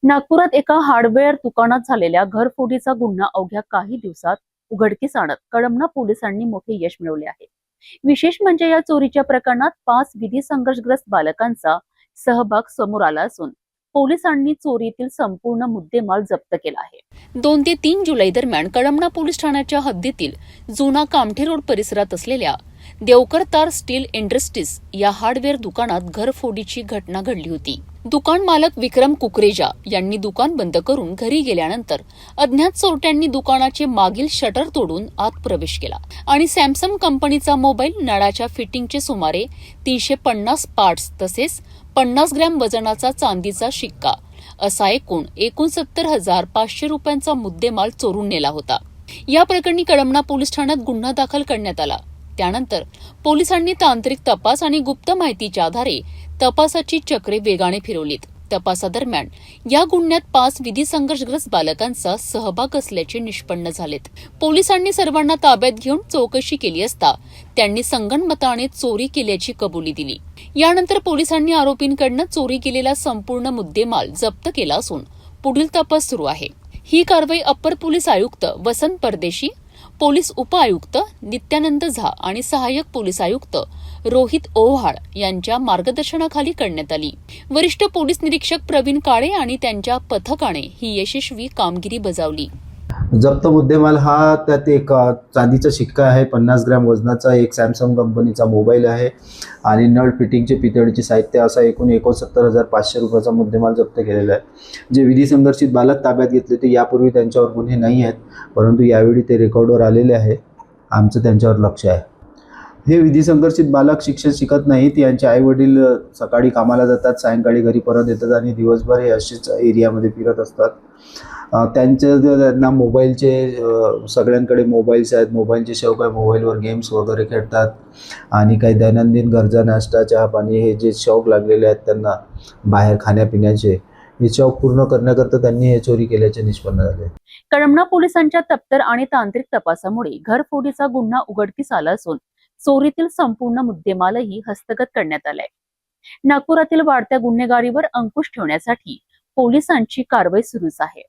नागपुरात एका हार्डवेअर दुकानात झालेल्या घरफोडीचा गुन्हा अवघ्या काही दिवसात उघडकीस आणत कळमना पोलिसांनी मोठे यश मिळवले आहे। विशेष म्हणजे या चोरीच्या प्रकरणात 5 विधी संघर्षग्रस्त बालकांचा सहभाग समोर आला असून पोलिसांनी चोरीतील संपूर्ण मुद्देमाल जप्त केला आहे। 2 ते 3 जुलै दरम्यान कळमना पोलीस ठाण्याच्या हद्दीतील जुना कामठे रोड परिसरात असलेल्या देवकर तार स्टील इंडस्ट्रीज या हार्डवेअर दुकानात घरफोडीची घटना घडली होती। दुकान मालक विक्रम कुकरेजा यांनी दुकान बंद करून घरी गेल्यानंतर अज्ञात चोरट्यांनी दुकानाचे मागील शटर तोडून आत प्रवेश केला आणि सॅमसंग कंपनीचा मोबाईल, नळाच्या फिटिंगचे सुमारे 350 पार्ट्स तसेच 50 ग्रॅम वजनाचा चांदीचा शिक्का असा एकूण 69,500 रुपयांचा मुद्देमाल चोरून नेला होता। या प्रकरणी कळमना पोलीस ठाण्यात गुन्हा दाखल करण्यात आला। त्यानंतर पोलिसांनी तांत्रिक तपास आणि गुप्त माहितीच्या आधारे तपासाची चक्रे वेगाने फिरवलीत। तपासादरम्यान या गुन्ह्यात 5 विधी संघर्षग्रस्त बालकांचा सहभाग असल्याचे निष्पन्न झालेत। पोलिसांनी सर्वांना ताब्यात घेऊन चौकशी केली असता त्यांनी संगनमताने चोरी केल्याची कबुली दिली। यानंतर पोलिसांनी आरोपींकडून चोरी केलेला संपूर्ण मुद्देमाल जप्त केला असून पुढील तपास सुरू आहे। ही कारवाई अप्पर पोलीस आयुक्त वसंत परदेशी, पोलीस उपायुक्त नित्यानंद झा आणि सहाय्यक पोलीस आयुक्त रोहित ओव्हाळ यांच्या मार्गदर्शनाखाली करण्यात आली। वरिष्ठ पोलीस निरीक्षक प्रवीण काळे आणि त्यांच्या पथकाने ही यशस्वी कामगिरी बजावली। जप्त मुद्देमाल हा त्यात एक चांदीचा शिक्का आहे, 50 ग्रॅम वजनाचा एक सॅमसंग कंपनीचा मोबाईल आहे आणि नळ फिटिंगचे पितळेचे साहित्य असा एकूण 69,500 रुपयाचा मुद्देमाल जप्त केलेला आहे। जे विधी संघर्षित बालक ताब्यात घेतले ते यापूर्वी त्यांच्यावर गुन्हे नाही आहेत, परंतु यावेळी ते रेकॉर्डवर आलेले आहे। आमचं त्यांच्यावर लक्ष आहे। हे विधी संघर्षित बालक शिक्षण शिकत नाहीत, यांचे आई वडील सकाळी कामाला जातात, सायंकाळी घरी परत येतात आणि दिवसभर हे असेच एरियामध्ये फिरत असतात। त्यांना मोबाईलचे सगळ्यांकडे मोबाईल्स आहेत, मोबाईलचे शौक आहे, मोबाईलवर गेम्स वगैरे खेळतात आणि काही दैनंदिन गरजा, नाश्ता, चहा पाणी हे जे शौक लागलेले आहेत त्यांना बाहेर खाण्यापिण्याचे, हे शौक पूर्ण करण्याकरता त्यांनी हे चोरी केल्याचे निष्पन्न झाले। कळमना पोलिसांच्या तत्पर आणि तांत्रिक तपासामुळे घरफोडीचा गुन्हा उघडकीस आला असून चोरीतील संपूर्ण मुद्देमालही हस्तगत करण्यात आलाय। नागपुरातील वाढत्या गुन्हेगारीवर अंकुश ठेवण्यासाठी पोलिसांची कारवाई सुरूच आहे।